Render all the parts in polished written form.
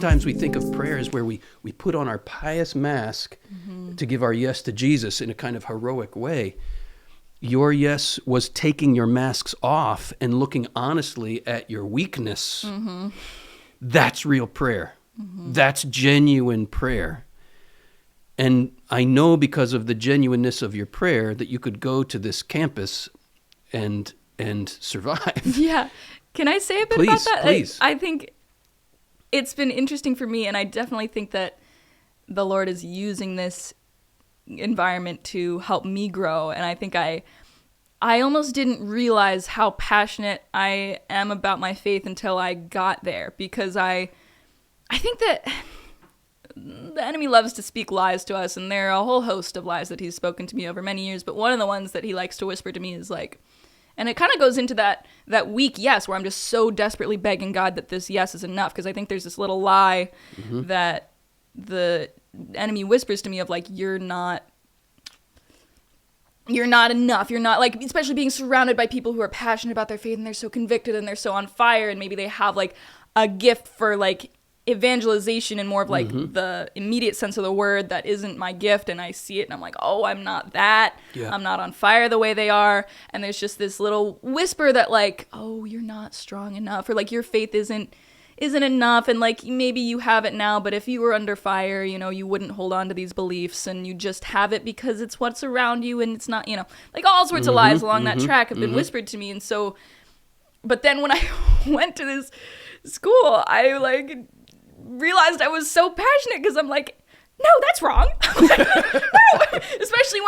oftentimes we think of prayer as where we put on our pious mask to give our yes to Jesus in a kind of heroic way. Your yes was taking your masks off and looking honestly at your weakness. That's real prayer. That's genuine prayer. And I know because of the genuineness of your prayer that you could go to this campus and survive. Yeah. Can I say a bit about that? Please. I think it's been interesting for me, and I definitely think that the Lord is using this environment to help me grow. And I think I almost didn't realize how passionate I am about my faith until I got there, because I think that the enemy loves to speak lies to us, and there are a whole host of lies that he's spoken to me over many years, but one of the ones that he likes to whisper to me is like, and it kind of goes into that weak yes, where I'm just so desperately begging God that this yes is enough, because I think there's this little lie that the enemy whispers to me of like, you're not enough. You're not, like, especially being surrounded by people who are passionate about their faith and they're so convicted and they're so on fire, and maybe they have like a gift for like evangelization and more of like the immediate sense of the word that isn't my gift, and I see it and I'm like, oh, I'm not that. Yeah. I'm not on fire the way they are. And there's just this little whisper that like, oh, you're not strong enough, or like your faith isn't enough, and like maybe you have it now, but if you were under fire, you know, you wouldn't hold on to these beliefs, and you just have it because it's what's around you, and it's not, you know, like all sorts of lies along that track have been whispered to me. And so, but then when I went to this school, I like realized I was so passionate, because I'm like, no, that's wrong. No, especially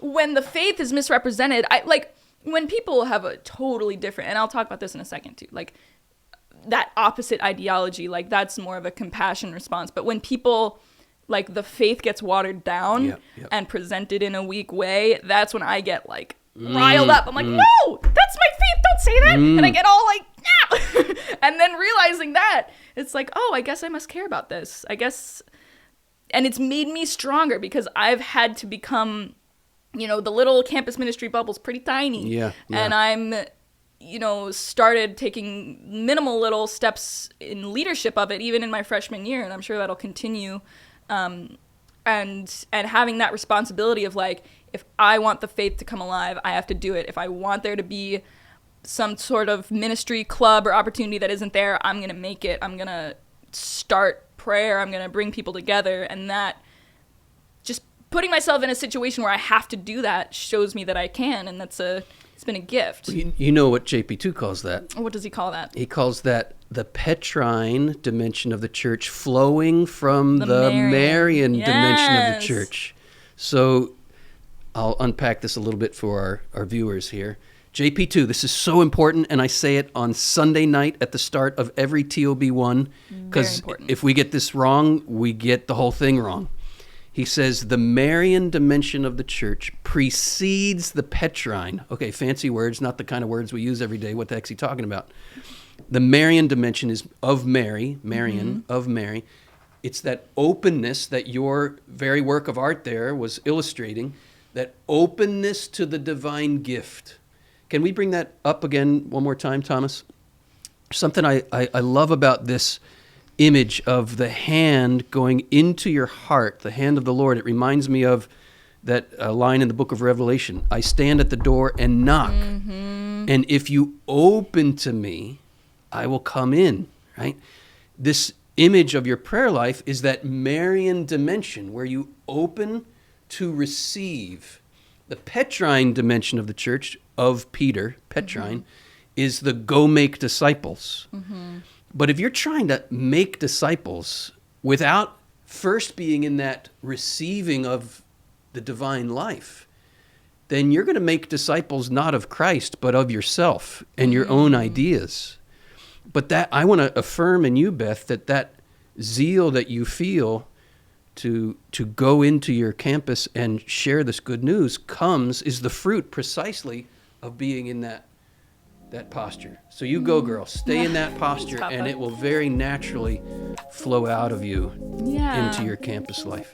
when the faith is misrepresented. I like when people have a totally different, and I'll talk about this in a second too, like that opposite ideology, like that's more of a compassion response. But when people, like, the faith gets watered down and presented in a weak way, that's when I get like riled up. I'm like, no, that's my faith, don't say that. And I get all like, no. And then realizing that, it's like, oh, I guess I must care about this, I guess. And it's made me stronger, because I've had to become, you know, the little campus ministry bubble's pretty tiny. And I'm, you know, started taking minimal little steps in leadership of it, even in my freshman year, and I'm sure that'll continue. And having that responsibility of like, if I want the faith to come alive, I have to do it. If I want there to be some sort of ministry club or opportunity that isn't there, I'm going to make it. I'm going to start prayer. I'm going to bring people together. And that, just putting myself in a situation where I have to do that, shows me that I can. And it's been a gift. You know what JP2 calls that? What does he call that? He calls that the Petrine dimension of the church flowing from the Marian dimension of the church. So I'll unpack this a little bit for our viewers here. JP2, this is so important, and I say it on Sunday night at the start of every TOB1, because if we get this wrong, we get the whole thing wrong. He says the Marian dimension of the church precedes the Petrine. Okay, fancy words, not the kind of words we use every day. What the heck's he talking about? The Marian dimension is of Mary, Marian, of Mary. It's that openness that your very work of art there was illustrating, that openness to the divine gift. Can we bring that up again one more time, Thomas? Something I love about this image of the hand going into your heart, the hand of the Lord. It reminds me of that line in the book of Revelation. I stand at the door and knock. And if you open to me, I will come in, right? This image of your prayer life is that Marian dimension where you open to receive. The Petrine dimension of the church, of Peter, Petrine, is the go make disciples. But if you're trying to make disciples without first being in that receiving of the divine life, then you're going to make disciples not of Christ, but of yourself and your own ideas. But that I want to affirm in you, Beth, that zeal that you feel to go into your campus and share this good news is the fruit precisely of being in that posture. So you go, girl. Stay in that posture, and it will very naturally flow out of you into your campus life.